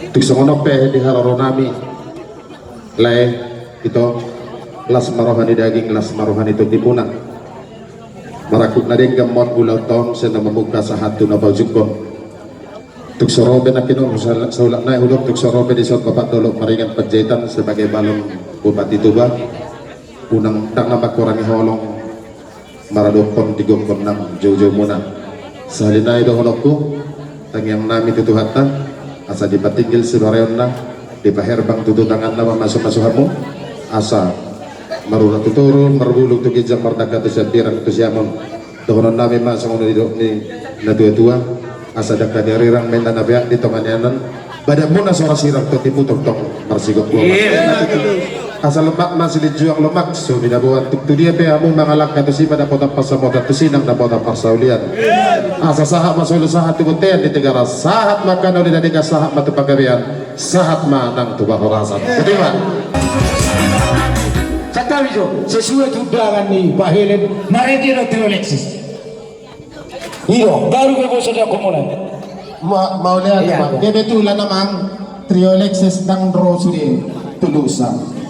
Tuksono pe di hararo nami lay ito las marohani daging las marohani itu tipunan marakut na din gamot gulaw tong sa namamugka sa hatu na baljukon tuksorobe na kinong sa ulak na hulog tuksorobe di sot bapak dolok maringan pajaitan sebagai balon Bupati Tuba unang tak na makurangi holong maradokon tigongkon nam jauh-jauh muna sa halina ito honokku tangyang nami tutuhatan asa dipatinggil sibareon na dipaherbang tututangan na masuk-masuhamu asa maruna tuturun marbulog tugijang mardaka tu syadirang tu siamon dohonon nami masang uno ni na tua-tua asa dakta dirirang menta na biak di tonganyanan badak muna suara sirang tu tipu tong marsigok asal lemak masih dijuang lemak so binabuan tu dia pe amu mangalak katu si pada kota pasamota tu sinang na kota pasaulian asa sahat masuk sahat tu buten di tegara sahat makan oleh dari sahat matu pagarian sahat manang tu bahorasan ketiban Satawijo sesuai tundangan nih Pak Helen Maretiro Alexis iyo baru ko sudah kumulan mau lihat Pak dia betulan namang Trio Alexis dan Rosli Tulusa